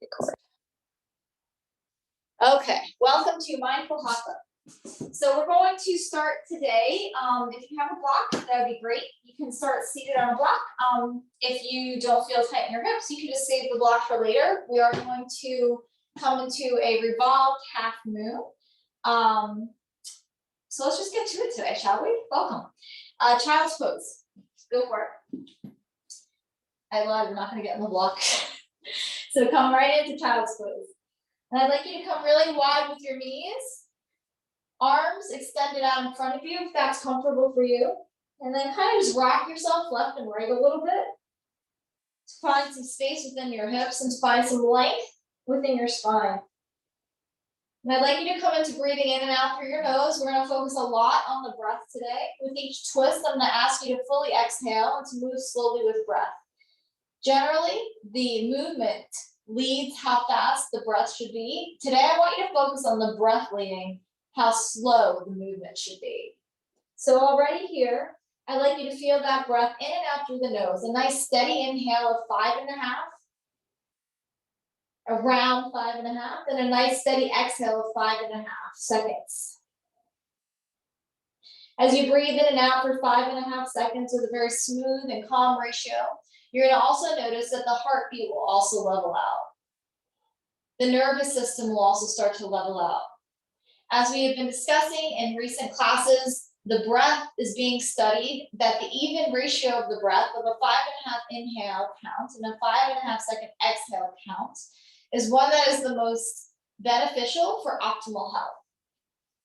Record. Okay, welcome to Mindful Hop Up. So we're going to start today. If you have a block, that would be great. You can start seated on a block. If you don't feel tight in your hips, you can just save the block for later. We are going to come into a revolved half moon. So let's just get to it today, shall we? Welcome. Child's pose. Go for it. I lied, we're not going to get in the block. So come right into child's pose. And I'd like you to come really wide with your knees. Arms extended out in front of you if that's comfortable for you. And then kind of just rock yourself left and right a little bit. To find some space within your hips and to find some length within your spine. And I'd like you to come into breathing in and out through your nose. We're going to focus a lot on the breath today. With each twist, I'm going to ask you to fully exhale and to move slowly with breath. Generally, the movement leads how fast the breath should be. Today, I want you to focus on the breath leading, how slow the movement should be. So already here, I'd like you to feel that breath in and out through the nose. A nice steady inhale of 5.5, around 5.5, and a nice steady exhale of 5.5 seconds. As you breathe in and out for 5.5 seconds with a very smooth and calm ratio, you're going to also notice that the heartbeat will also level out. The nervous system will also start to level out. As we have been discussing in recent classes, the breath is being studied, that the even ratio of the breath of a 5.5 inhale count and a 5.5 second exhale count is one that is the most beneficial for optimal health.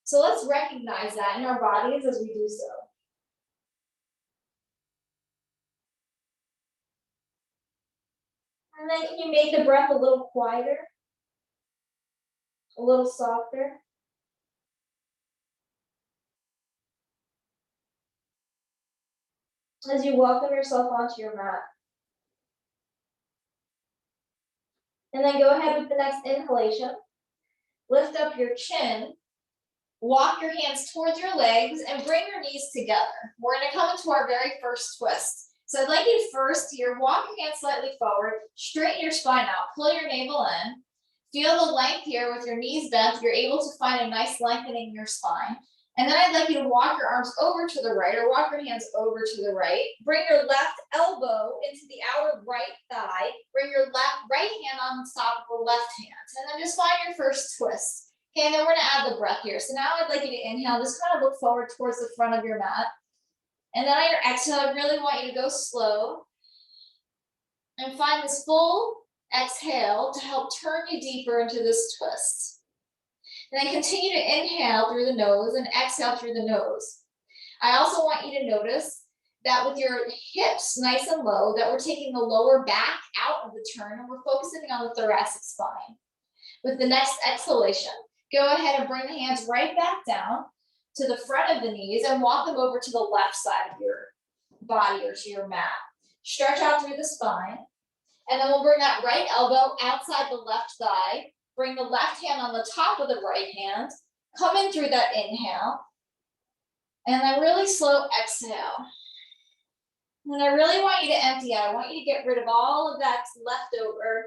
So let's recognize that in our bodies as we do so. And then can you make the breath a little quieter, a little softer? As you welcome yourself onto your mat. And then go ahead with the next inhalation. Lift up your chin, walk your hands towards your legs, and bring your knees together. We're going to come into our very first twist. So I'd like you to first here, walk your hands slightly forward, straighten your spine out, pull your navel in. Feel the length here with your knees bent. You're able to find a nice lengthening in your spine. And then I'd like you to walk your arms over to the right or walk your hands over to the right. Bring your left elbow into the outer right thigh. Bring your right hand on top of the left hand. And then just find your first twist. Okay, and then we're going to add the breath here. So now I'd like you to inhale. Just kind of look forward towards the front of your mat. And then on your exhale, I really want you to go slow. And find this full exhale to help turn you deeper into this twist. And then continue to inhale through the nose and exhale through the nose. I also want you to notice that with your hips nice and low, that we're taking the lower back out of the turn and we're focusing on the thoracic spine. With the next exhalation, go ahead and bring the hands right back down to the front of the knees and walk them over to the left side of your body or to your mat. Stretch out through the spine. And then we'll bring that right elbow outside the left thigh. Bring the left hand on the top of the right hand. Come in through that inhale. And then really slow exhale. And I really want you to empty out. I want you to get rid of all of that left over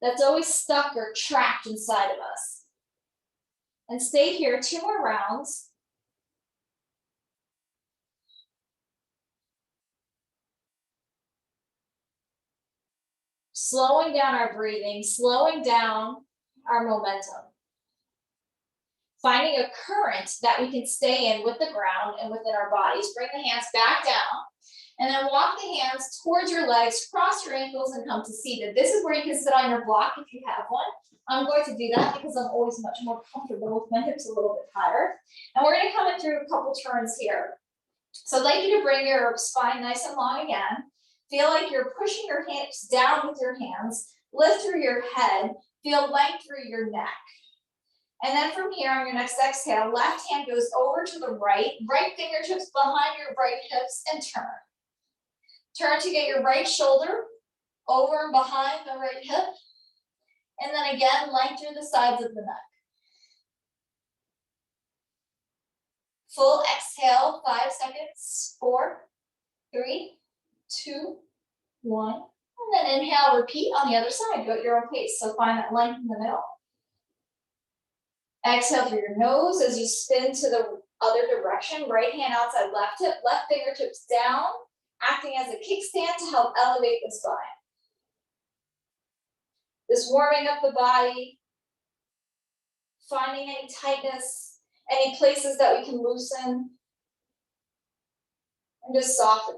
that's always stuck or trapped inside of us. And stay here 2 more rounds. Slowing down our breathing, slowing down our momentum. Finding a current that we can stay in with the ground and within our bodies. Bring the hands back down and then walk the hands towards your legs, cross your ankles and come to seated. This is where you can sit on your block if you have one. I'm going to do that because I'm always much more comfortable with my hips a little bit higher. And we're going to come in through a couple turns here. So I'd like you to bring your spine nice and long again. Feel like you're pushing your hips down with your hands. Lift through your head. Feel length through your neck. And then from here on your next exhale, left hand goes over to the right. Right fingertips behind your right hips and turn. Turn to get your right shoulder over and behind the right hip. And then again, length through the sides of the neck. Full exhale, 5 seconds. 4, 3, 2, 1. And then inhale, repeat on the other side, go at your own pace. So find that length in the middle. Exhale through your nose as you spin to the other direction. Right hand outside left hip, left fingertips down, acting as a kickstand to help elevate the spine. Just warming up the body, finding any tightness, any places that we can loosen, and just soften.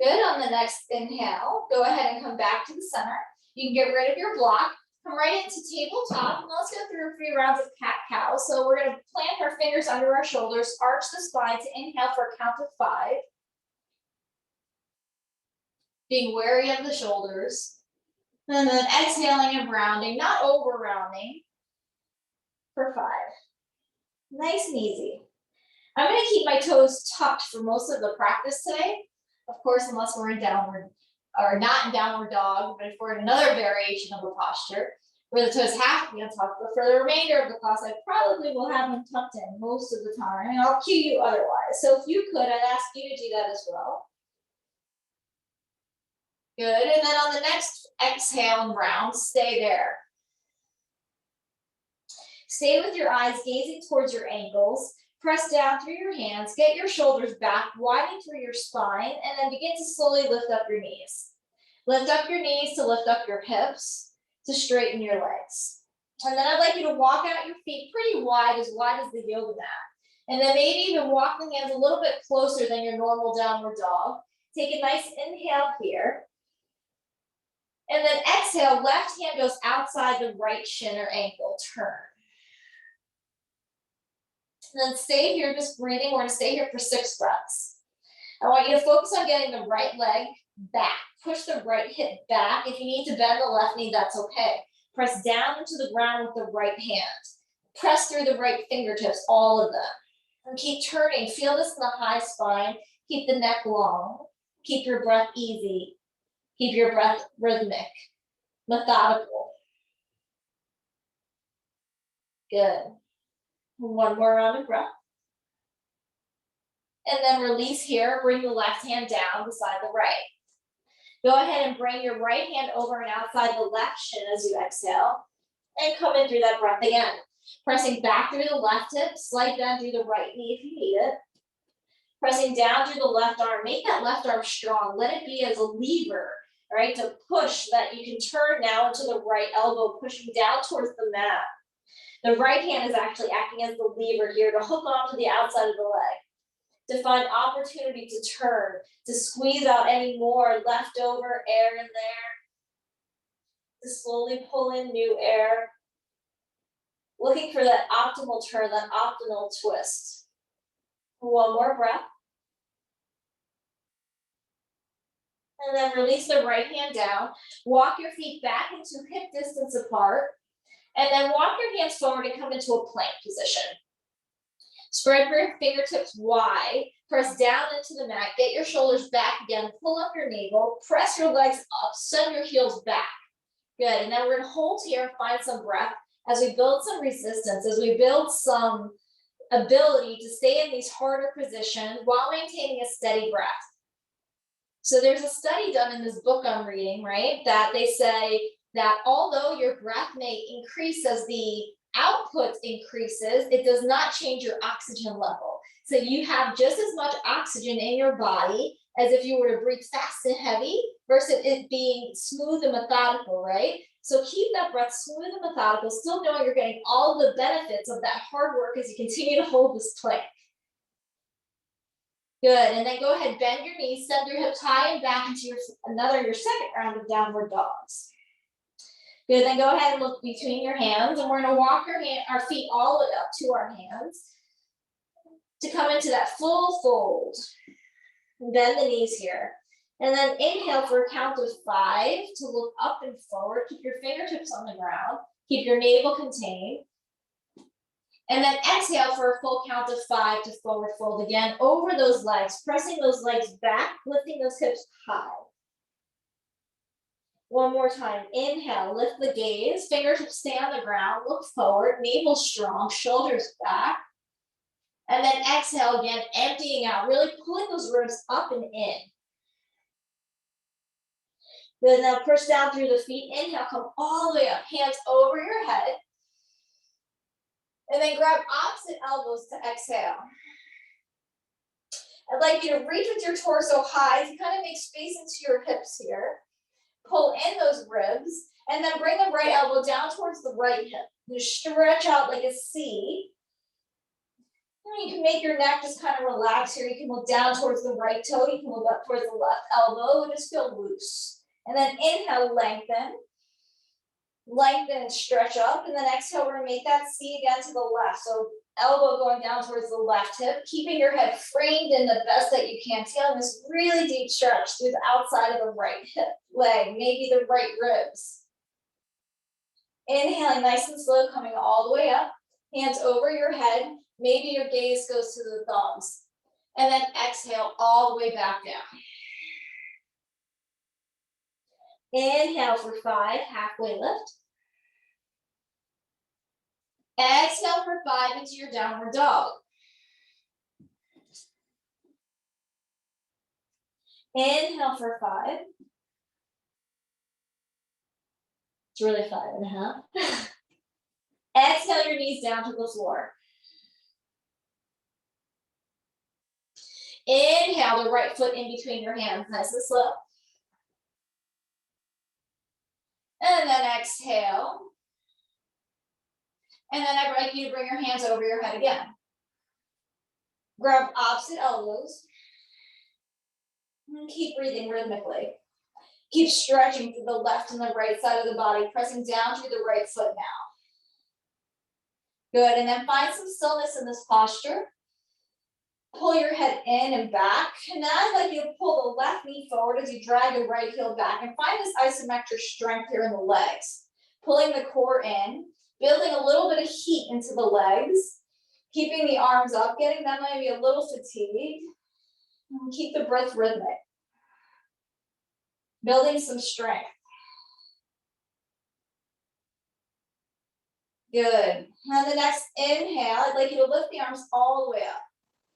Good, on the next inhale, go ahead and come back to the center. You can get rid of your block, come right into tabletop, and let's go through 3 rounds of cat-cow. So we're gonna plant our fingers under our shoulders, arch the spine to inhale for a count of 5. Being wary of the shoulders. And then exhaling and rounding, not over rounding, for 5. Nice and easy. I'm gonna keep my toes tucked for most of the practice today. Of course, unless we're in downward, or not in downward dog, but if we're in another variation of a posture, where the toes have to be untucked, but for the remainder of the class, I probably will have them tucked in most of the time, and I'll cue you otherwise. So if you could, I'd ask you to do that as well. Good, and then on the next exhale and round, stay there. Stay with your eyes gazing towards your ankles, press down through your hands, get your shoulders back, widen through your spine, and then begin to slowly lift up your knees. Lift up your knees to lift up your hips, to straighten your legs. And then I'd like you to walk out your feet pretty wide as the yoga mat. And then maybe even walk the hands a little bit closer than your normal downward dog. Take a nice inhale here. And then exhale, left hand goes outside the right shin or ankle, turn. And then stay here, just breathing. We're gonna stay here for 6 breaths. I want you to focus on getting the right leg back. Push the right hip back. If you need to bend the left knee, that's okay. Press down into the ground with the right hand. Press through the right fingertips, all of them. And keep turning, feel this in the high spine. Keep the neck long. Keep your breath easy. Keep your breath rhythmic, methodical. Good. One more round of breath. And then release here, bring the left hand down beside the right. Go ahead and bring your right hand over and outside the left shin as you exhale. And come in through that breath again. Pressing back through the left hip, slide down through the right knee if you need it. Pressing down through the left arm, make that left arm strong. Let it be as a lever, right? To push that you can turn now into the right elbow, pushing down towards the mat. The right hand is actually acting as the lever here to hook onto the outside of the leg, to find opportunity to turn, to squeeze out any more leftover air in there, to slowly pull in new air, looking for that optimal turn, that optimal twist. One more breath. And then release the right hand down. Walk your feet back into hip distance apart. And then walk your hands forward and come into a plank position. Spread your fingertips wide. Press down into the mat. Get your shoulders back again. Pull up your navel. Press your legs up. Send your heels back. Good. And then we're going to hold here and find some breath as we build some resistance, as we build some ability to stay in these harder positions while maintaining a steady breath. So there's a study done in this book I'm reading, right? That they say that although your breath may increase as the output increases, it does not change your oxygen level. So you have just as much oxygen in your body as if you were to breathe fast and heavy versus it being smooth and methodical, right? So keep that breath smooth and methodical, still knowing you're getting all the benefits of that hard work as you continue to hold this plank. Good, and then go ahead, bend your knees, send your hips high and back into your second round of downward dogs. Good, then go ahead and look between your hands, and we're gonna walk our feet all the way up to our hands to come into that full fold. Bend the knees here. And then inhale for a count of 5 to look up and forward. Keep your fingertips on the ground. Keep your navel contained. And then exhale for a full count of 5 to forward fold again over those legs, pressing those legs back, lifting those hips high. One more time, inhale, lift the gaze, fingertips stay on the ground, look forward, navel strong, shoulders back. And then exhale again, emptying out, really pulling those ribs up and in. Good, now push down through the feet. Inhale, come all the way up. Hands over your head. And then grab opposite elbows to exhale. I'd like you to reach with your torso high to kind of make space into your hips here. Pull in those ribs, and then bring the right elbow down towards the right hip. You stretch out like a C. And you can make your neck just kind of relax here. You can look down towards the right toe. You can look up towards the left elbow and just feel loose. And then inhale, lengthen. Lengthen and stretch up. And then exhale, we're gonna make that C again to the left. So elbow going down towards the left hip, keeping your head framed in the best that you can. Taking this really deep stretch through the outside of the right hip, leg, maybe the right ribs. Inhaling nice and slow, coming all the way up. Hands over your head. Maybe your gaze goes to the thumbs. And then exhale all the way back down. Inhale for 5, halfway lift. Exhale for 5 into your downward dog. Inhale for 5. It's really 5.5. Exhale your knees down to the floor. Inhale the right foot in between your hands, nice and slow. And then exhale. And then I'd like you to bring your hands over your head again. Grab opposite elbows. And keep breathing rhythmically. Keep stretching to the left and the right side of the body, pressing down through the right foot now. Good, and then find some stillness in this posture. Pull your head in and back. And now I'd like you to pull the left knee forward as you drag the right heel back and find this isometric strength here in the legs. Pulling the core in, building a little bit of heat into the legs, keeping the arms up, getting them maybe a little fatigued. And keep the breath rhythmic. Building some strength. Good. And the next inhale, I'd like you to lift the arms all the way up.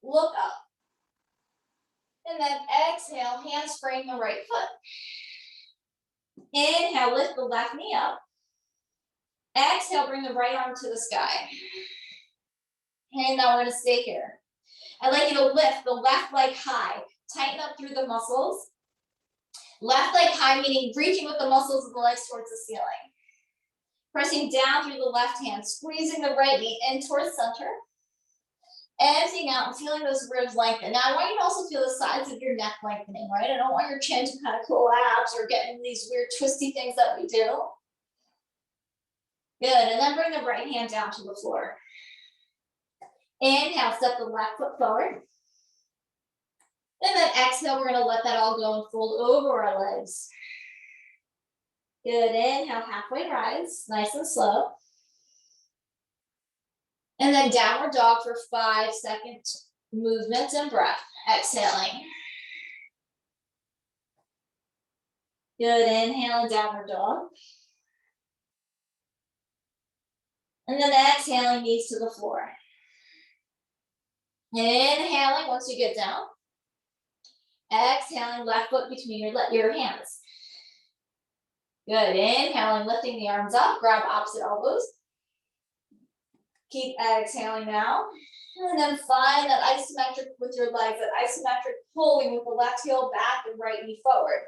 Look up. And then exhale, hands frame the right foot. Inhale, lift the left knee up. Exhale, bring the right arm to the sky. And now we're gonna stay here. I'd like you to lift the left leg high. Tighten up through the muscles. Left leg high, meaning reaching with the muscles of the legs towards the ceiling. Pressing down through the left hand, squeezing the right knee in towards center. Emptying out and feeling those ribs lengthen. Now I want you to also feel the sides of your neck lengthening, right? I don't want your chin to kind of collapse or get into these weird twisty things that we do. Good, and then bring the right hand down to the floor. Inhale, step the left foot forward. And then exhale, we're gonna let that all go and fold over our legs. Good, inhale, halfway rise, nice and slow. And then downward dog for 5-second movement and breath. Exhaling. Good, inhale, downward dog. And then exhaling, knees to the floor. Inhaling once you get down. Exhaling, left foot between your hands. Good, inhaling, lifting the arms up, grab opposite elbows. Keep exhaling now. And then find that isometric with your legs, that isometric pulling with the left heel back and right knee forward.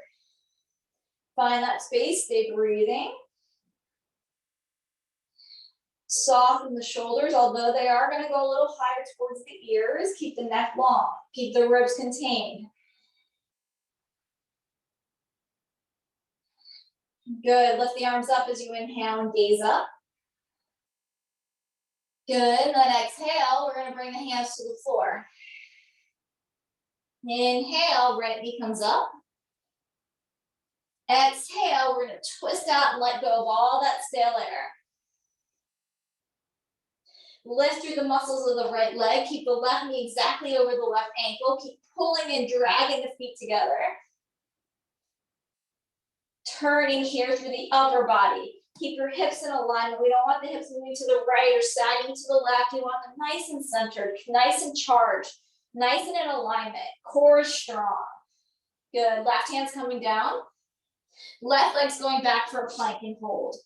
Find that space, stay breathing. Soften the shoulders, although they are gonna go a little higher towards the ears. Keep the neck long, keep the ribs contained. Good, lift the arms up as you inhale and gaze up. Good, and then exhale, we're gonna bring the hands to the floor. Inhale, right knee comes up. Exhale, we're gonna twist out and let go of all that stale air. Lift through the muscles of the right leg. Keep the left knee exactly over the left ankle. Keep pulling and dragging the feet together. Turning here through the upper body. Keep your hips in alignment. We don't want the hips moving to the right or sagging to the left. We want them nice and centered, nice and charged, nice and in alignment. Core is strong. Good. Left hand's coming down. Left leg's going back for a planking hold.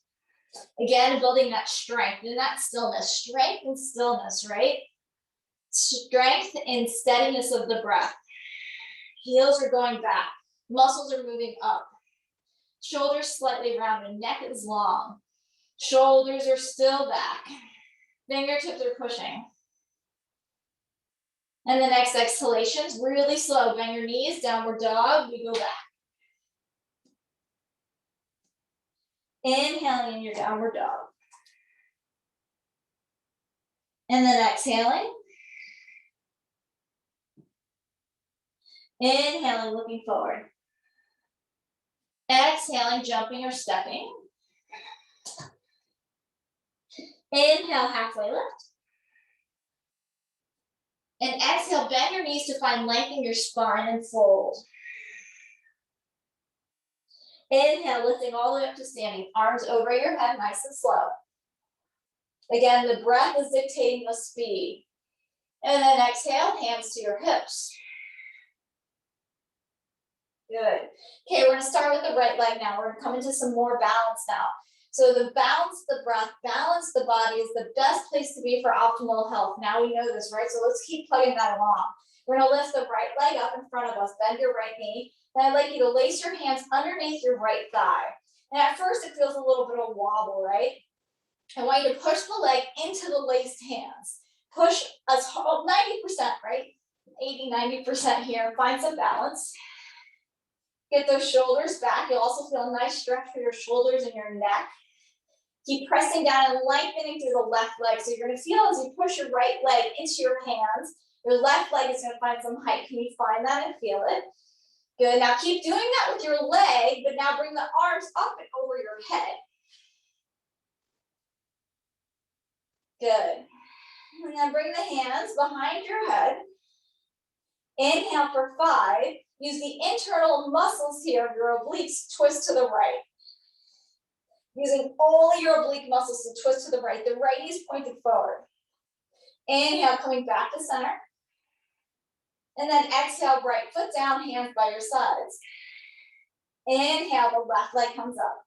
Again, building that strength and that stillness. Strength and stillness, right? Strength and steadiness of the breath. Heels are going back. Muscles are moving up. Shoulders slightly rounded. Neck is long. Shoulders are still back. Fingertips are pushing. And the next exhalation is really slow. Bend your knees, downward dog. We go back. Inhaling in your downward dog. And then exhaling. Inhaling, looking forward. Exhaling, jumping or stepping. Inhale, halfway lift. And exhale, bend your knees to find length in your spine and fold. Inhale, lifting all the way up to standing. Arms over your head, nice and slow. Again, the breath is dictating the speed. And then exhale, hands to your hips. Good. Okay, we're gonna start with the right leg now. We're gonna come into some more balance now. So the balance the breath, balance the body is the best place to be for optimal health. Now we know this, right? So let's keep plugging that along. We're gonna lift the right leg up in front of us, bend your right knee. And I'd like you to lace your hands underneath your right thigh. And at first it feels a little bit of wobble, right? I want you to push the leg into the laced hands. Push as hard, 90%, right? 80, 90% here, find some balance. Get those shoulders back. You'll also feel a nice stretch for your shoulders and your neck. Keep pressing down and lengthening through the left leg. So you're gonna feel as you push your right leg into your hands, your left leg is gonna find some height. Can you find that and feel it? Good, now keep doing that with your leg, but now bring the arms up and over your head. Good. And then bring the hands behind your head. Inhale for 5. Use the internal muscles here of your obliques to twist to the right. Using all your oblique muscles to twist to the right. The right knee is pointed forward. Inhale, coming back to center. And then exhale, right foot down, hands by your sides. Inhale, the left leg comes up.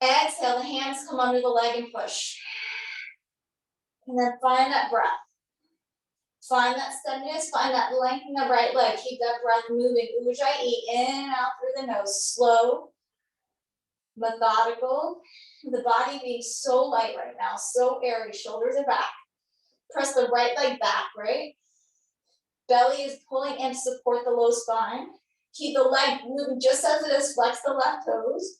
Exhale, the hands come under the leg and push. And then find that breath. Find that steadiness, find that length in the right leg. Keep that breath moving. Ujjayi, in and out through the nose. Slow, methodical. The body being so light right now, so airy. Shoulders are back. Press the right leg back, right? Belly is pulling in to support the low spine. Keep the leg moving just as it is. Flex the left toes.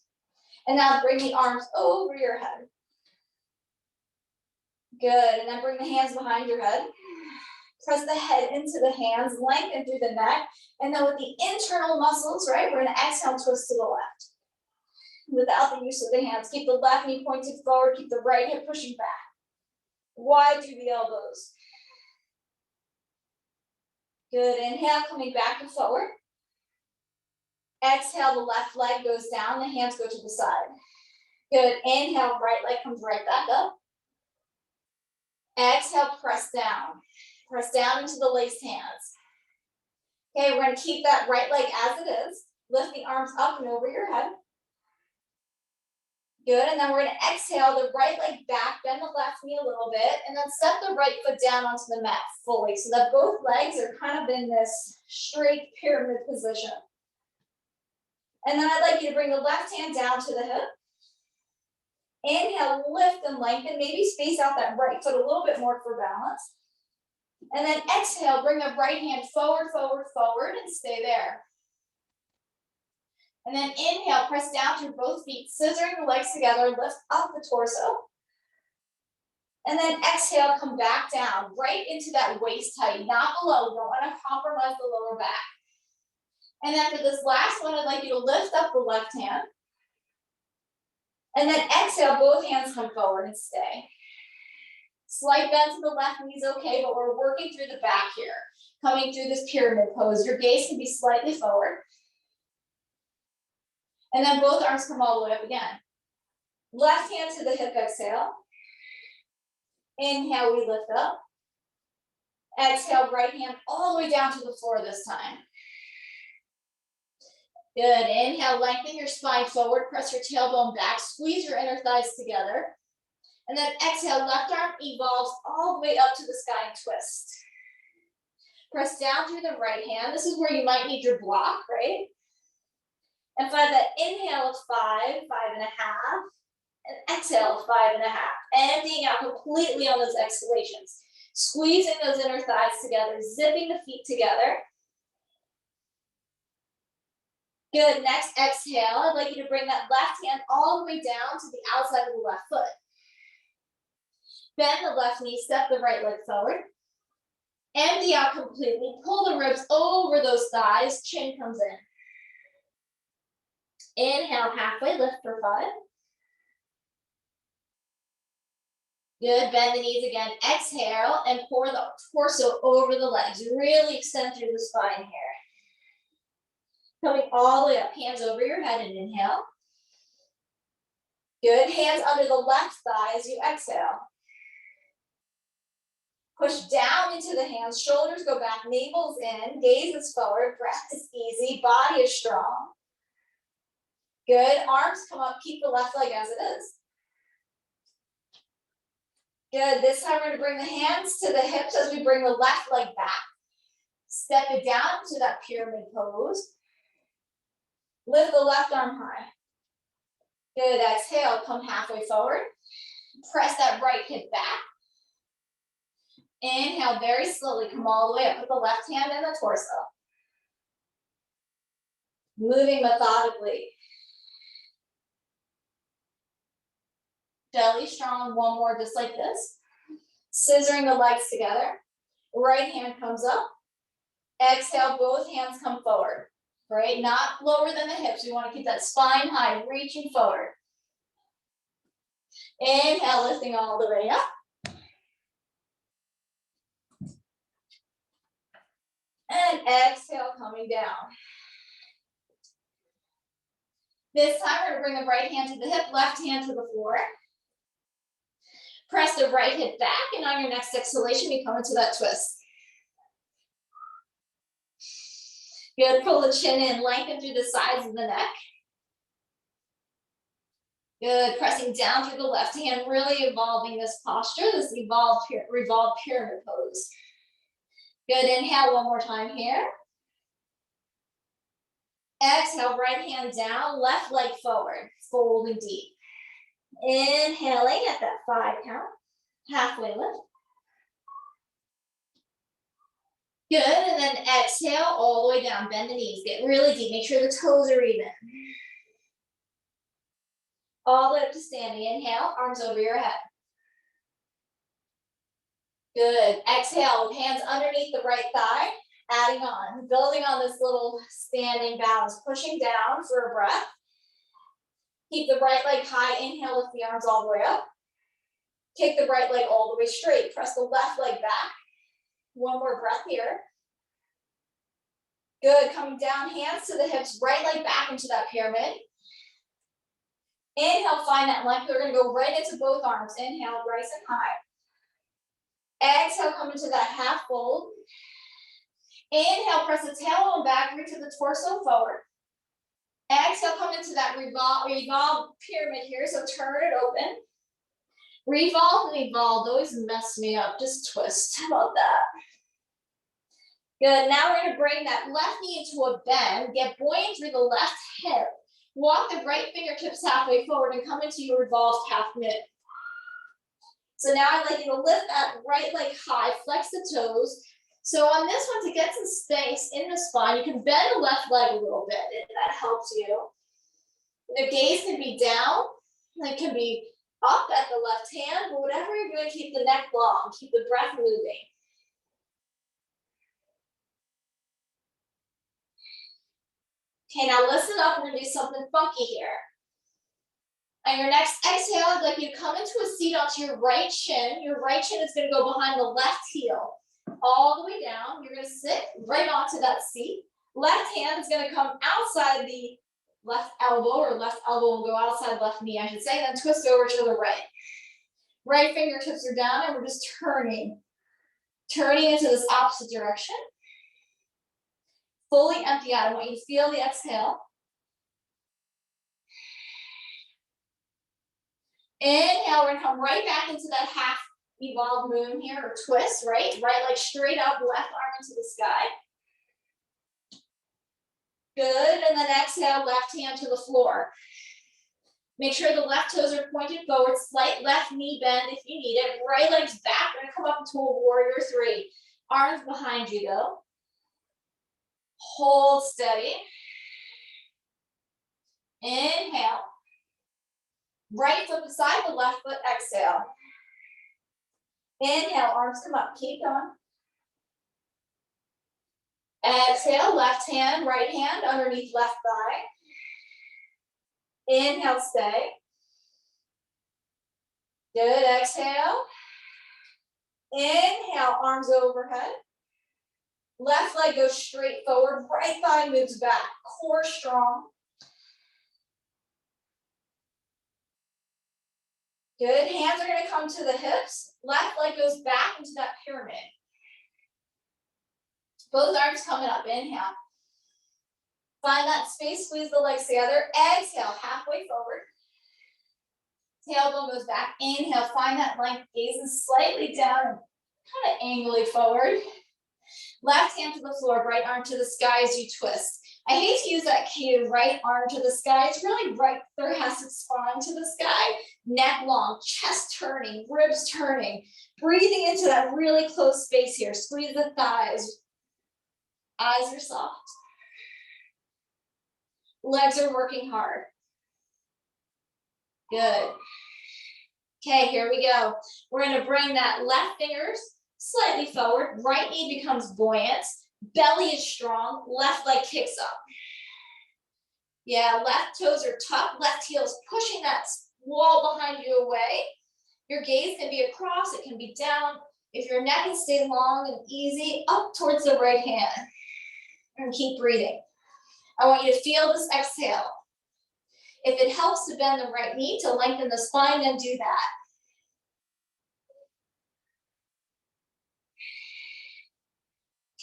And now bring the arms over your head. Good, and then bring the hands behind your head. Press the head into the hands, lengthen through the neck. And then with the internal muscles, right, we're gonna exhale, twist to the left. Without the use of the hands, keep the left knee pointed forward, keep the right hip pushing back. Wide through the elbows. Good, inhale, coming back and forward. Exhale, the left leg goes down, the hands go to the side. Good, inhale, right leg comes right back up. Exhale, press down. Press down into the laced hands. Okay, we're gonna keep that right leg as it is. Lift the arms up and over your head. Good, and then we're gonna exhale the right leg back, bend the left knee a little bit, and then step the right foot down onto the mat fully so that both legs are kind of in this straight pyramid position. And then I'd like you to bring the left hand down to the hip. Inhale, lift and lengthen, maybe space out that right foot a little bit more for balance. And then exhale, bring the right hand forward, forward, forward, and stay there. And then inhale, press down through both feet, scissoring the legs together, lift up the torso. And then exhale, come back down, right into that waist height, not below. You don't want to compromise the lower back. And then for this last one, I'd like you to lift up the left hand. And then exhale, both hands come forward and stay. Slight bend to the left knee is okay, but we're working through the back here. Coming through this pyramid pose. Your gaze can be slightly forward. And then both arms come all the way up again. Left hand to the hip, exhale. Inhale, we lift up. Exhale, right hand all the way down to the floor this time. Good, inhale, lengthen your spine forward, press your tailbone back, squeeze your inner thighs together. And then exhale, left arm evolves all the way up to the sky and twist. Press down through the right hand. This is where you might need your block, right? And find that inhale of 5, 5.5, and exhale of 5.5. Emptying out completely on those exhalations. Squeezing those inner thighs together, zipping the feet together. Good, next exhale, I'd like you to bring that left hand all the way down to the outside of the left foot. Bend the left knee, step the right leg forward. Empty out completely, pull the ribs over those thighs, chin comes in. Inhale, halfway lift for 5. Good, bend the knees again. Exhale and pour the torso over the legs. Really extend through the spine here. Coming all the way up, hands over your head and inhale. Good, hands under the left thigh as you exhale. Push down into the hands, shoulders go back, navel's in, gaze is forward, breath is easy, body is strong. Good, arms come up, keep the left leg as it is. Good, this time we're gonna bring the hands to the hips as we bring the left leg back. Step it down to that pyramid pose. Lift the left arm high. Good, exhale, come halfway forward. Press that right hip back. Inhale, very slowly, come all the way up with the left hand and the torso. Moving methodically. Belly strong, one more just like this. Scissoring the legs together. Right hand comes up. Exhale, both hands come forward. Right, not lower than the hips. We want to keep that spine high, reaching forward. Inhale, lifting all the way up. And exhale, coming down. This time, we're going to bring the right hand to the hip, left hand to the floor. Press the right hip back, and on your next exhalation, you come into that twist. Good, pull the chin in, lengthen through the sides of the neck. Good, pressing down through the left hand, really evolving this posture, this revolved pyramid pose. Good, inhale one more time here. Exhale, right hand down, left leg forward, folding deep. Inhaling at that 5 count, halfway lift. Good, and then exhale all the way down, bend the knees, get really deep, make sure the toes are even. All the way up to standing, inhale, arms over your head. Good, exhale, hands underneath the right thigh, adding on, building on this little standing balance, pushing down for a breath. Keep the right leg high, inhale, lift the arms all the way up. Take the right leg all the way straight, press the left leg back. One more breath here. Good, coming down, hands to the hips, right leg back into that pyramid. Inhale, find that length. We're gonna go right into both arms. Inhale, rise and high. Exhale, come into that half fold. Inhale, press the tailbone back, reach the torso forward. Exhale, come into that revolved pyramid here, so turn it open. Revolve and evolve, always mess me up, just twist, how about that? Good, now we're gonna bring that left knee into a bend, get buoyant through the left hip. Walk the right fingertips halfway forward and come into your revolved half mid. So now I'd like you to lift that right leg high, flex the toes. So on this one, to get some space in the spine, you can bend the left leg a little bit if that helps you. The gaze can be down, it can be up at the left hand, but whatever you're doing, keep the neck long, keep the breath moving. Okay, now listen up, we're gonna do something funky here. On your next exhale, I'd like you to come into a seat onto your right shin. Your right shin is gonna go behind the left heel, all the way down. You're gonna sit right onto that seat. Left hand is gonna come outside the left elbow, or left elbow will go outside left knee, I should say, then twist over to the right. Right fingertips are down, and we're just turning into this opposite direction. Fully empty out. I want you to feel the exhale. Inhale, we're gonna come right back into that half evolved moon here, or twist, right? Right leg straight up, left arm into the sky. Good, and then exhale, left hand to the floor. Make sure the left toes are pointed forward, slight left knee bend if you need it. Right leg's back, we're gonna come up into a warrior three. Arms behind you though. Hold steady. Inhale. Right foot beside the left foot, exhale. Inhale, arms come up, keep going. Exhale, left hand, right hand underneath left thigh. Inhale, stay. Good, exhale. Inhale, arms overhead. Left leg goes straight forward, right thigh moves back, core strong. Good, hands are gonna come to the hips. Left leg goes back into that pyramid. Both arms coming up, inhale. Find that space, squeeze the legs together. Exhale, halfway forward. Tailbone goes back, inhale, find that length, gazing slightly down, kind of angly forward. Left hand to the floor, right arm to the sky as you twist. I hate to use that cue, right arm to the sky. It's really right thoracic spine to the sky, neck long, chest turning, ribs turning. Breathing into that really close space here. Squeeze the thighs. Eyes are soft. Legs are working hard. Good. Okay, here we go. We're gonna bring that left fingers slightly forward. Right knee becomes buoyant. Belly is strong. Left leg kicks up. Yeah, left toes are tucked. Left heel is pushing that wall behind you away. Your gaze can be across. It can be down. If your neck can stay long and easy, up towards the right hand. And keep breathing. I want you to feel this exhale. If it helps to bend the right knee to lengthen the spine, then do that.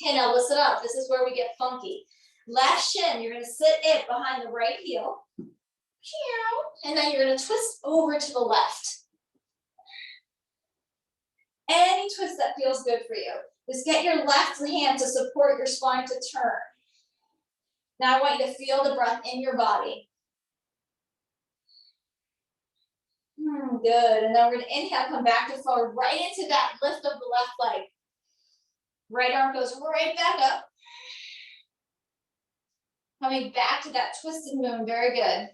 Okay, now listen up. This is where we get funky. Left shin, you're gonna sit it behind the right heel. And then you're gonna twist over to the left. Any twist that feels good for you. Just get your left hand to support your spine to turn. Now I want you to feel the breath in your body. Good, and then we're gonna inhale, come back to forward, right into that lift of the left leg. Right arm goes right back up. Coming back to that twisted moon, very good.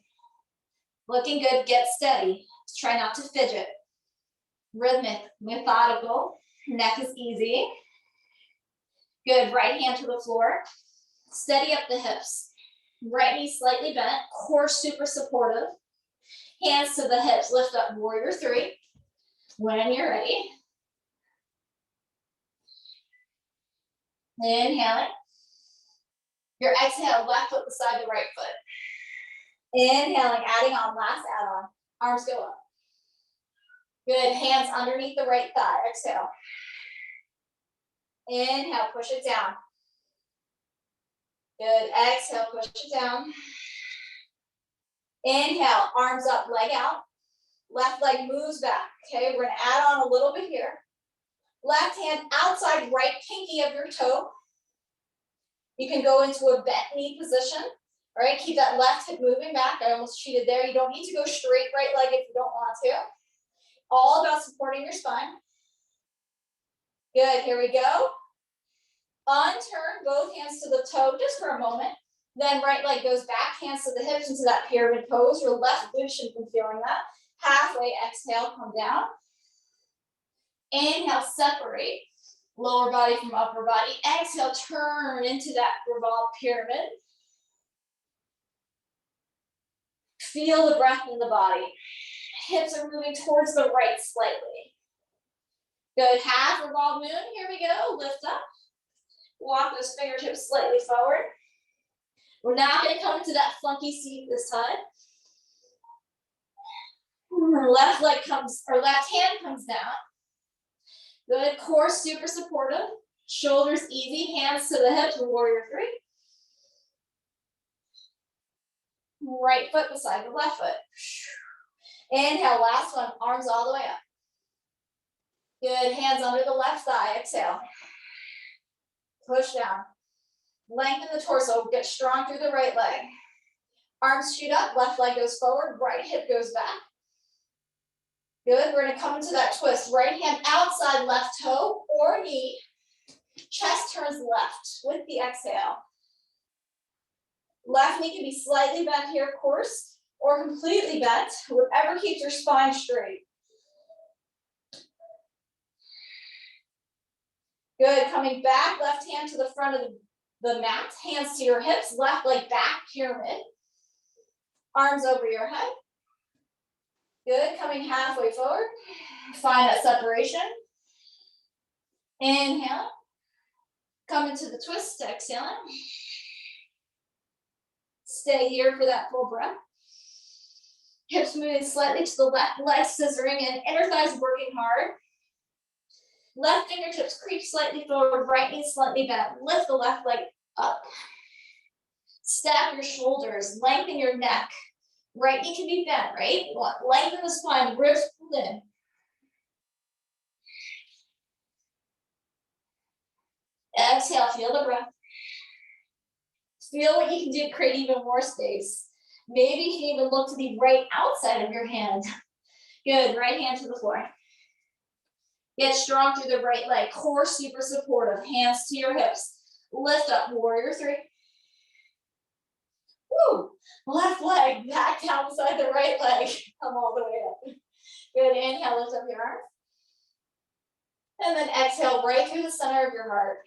Looking good, get steady. Try not to fidget. Rhythmic, methodical, neck is easy. Good, right hand to the floor. Steady up the hips. Right knee slightly bent, core super supportive. Hands to the hips, lift up, warrior three. When you're ready. Inhaling. Your exhale, left foot beside the right foot. Inhaling, adding on, last add-on. Arms go up. Good, hands underneath the right thigh, exhale. Inhale, push it down. Good, exhale, push it down. Inhale, arms up, leg out. Left leg moves back, okay? We're gonna add on a little bit here. Left hand outside right pinky of your toe. You can go into a bent knee position. All right, keep that left hip moving back. I almost cheated there. You don't need to go straight right leg if you don't want to. All about supporting your spine. Good, here we go. Unturn both hands to the toe just for a moment. Then right leg goes back, hands to the hips into that pyramid pose. Your left glute should be feeling that. Halfway, exhale, come down. Inhale, separate. Lower body from upper body. Exhale, turn into that revolved pyramid. Feel the breath in the body. Hips are moving towards the right slightly. Good, half revolved moon. Here we go, lift up. Walk those fingertips slightly forward. We're not gonna come into that funky seat this time. Left leg comes, or left hand comes down. Good, core super supportive. Shoulders easy, hands to the hips, warrior three. Right foot beside the left foot. Inhale, last one, arms all the way up. Good, hands under the left thigh, exhale. Push down. Lengthen the torso, get strong through the right leg. Arms shoot up, left leg goes forward, right hip goes back. Good, we're gonna come into that twist. Right hand outside left toe or knee. Chest turns left with the exhale. Left knee can be slightly bent here, of course, or completely bent, whatever keeps your spine straight. Good, coming back, left hand to the front of the mat, hands to your hips, left leg back, pyramid. Arms over your head. Good, coming halfway forward. Find that separation. Inhale. Come into the twist, exhaling. Stay here for that full breath. Hips moving slightly to the left, legs scissoring in, inner thighs working hard. Left fingertips creep slightly forward, right knee slightly bent. Lift the left leg up. Stack your shoulders, lengthen your neck. Right knee can be bent, right? Lengthen the spine, ribs pulled in. Exhale, feel the breath. Feel what you can do to create even more space. Maybe you can even look to the right outside of your hand. Good, right hand to the floor. Get strong through the right leg. Core super supportive, hands to your hips. Lift up, warrior three. Woo! Left leg back down beside the right leg. Come all the way up. Good, inhale, lift up your arm. And then exhale right through the center of your heart.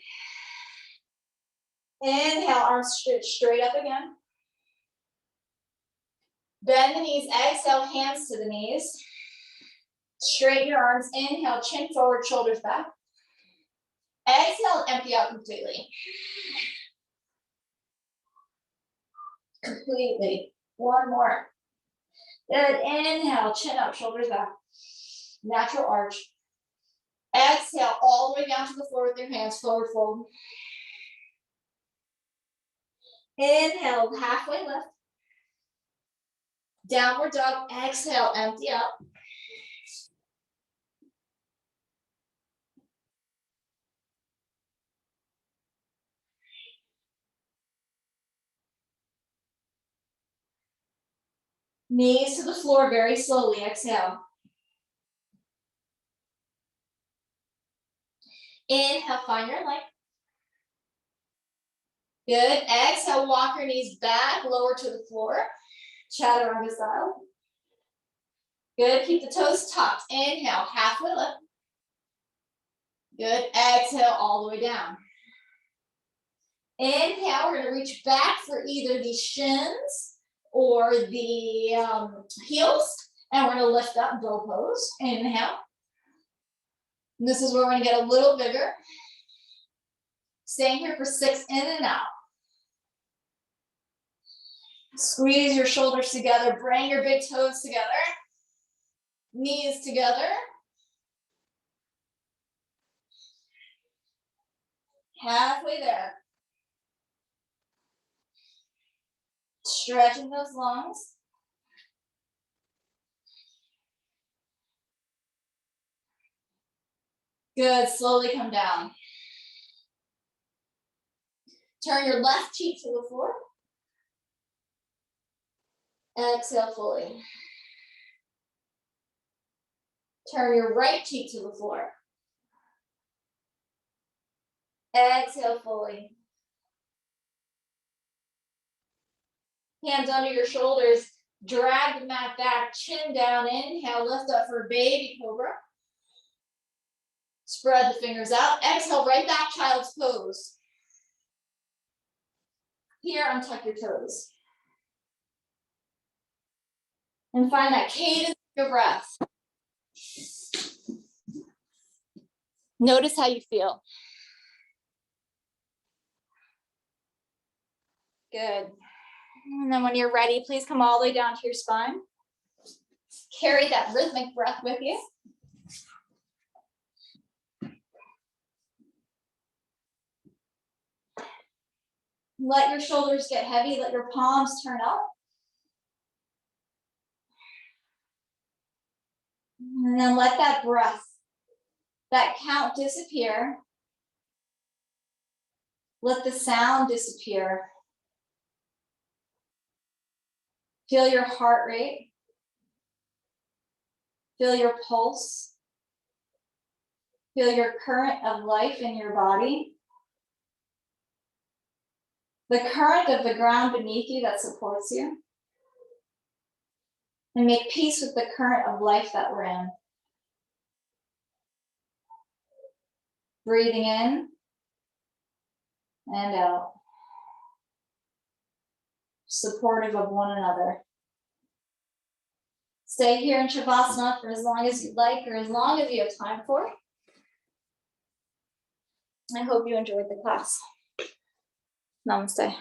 Inhale, arms straight up again. Bend the knees, exhale, hands to the knees. Straighten your arms, inhale, chin forward, shoulders back. Exhale, empty out completely. Completely. One more. Good, inhale, chin up, shoulders back. Natural arch. Exhale, all the way down to the floor with your hands, forward fold. Inhale, halfway lift. Downward dog, exhale, empty up. Knees to the floor very slowly, exhale. Inhale, find your length. Good, exhale, walk your knees back, lower to the floor. Chaturanga style. Good, keep the toes tucked. Inhale, halfway lift. Good, exhale all the way down. Inhale, we're gonna reach back for either the shins or the heels, and we're gonna lift up, bow pose. Inhale. And this is where we're gonna get a little bigger. Staying here for 6 in and out. Squeeze your shoulders together, bring your big toes together. Knees together. Halfway there. Stretching those lungs. Good, slowly come down. Turn your left cheek to the floor. Exhale fully. Turn your right cheek to the floor. Exhale fully. Hands under your shoulders. Drag the mat back, chin down. Inhale, lift up for baby cobra. Spread the fingers out. Exhale, right back, child's pose. Here, untuck your toes. And find that cadence of your breath. Notice how you feel. Good. And then when you're ready, please come all the way down to your spine. Carry that rhythmic breath with you. Let your shoulders get heavy, let your palms turn up. And then let that breath, that count disappear. Let the sound disappear. Feel your heart rate. Feel your pulse. Feel your current of life in your body. The current of the ground beneath you that supports you. And make peace with the current of life that we're in. Breathing in and out. Supportive of one another. Stay here in Shavasana for as long as you'd like or as long as you have time for. I hope you enjoyed the class. Namaste.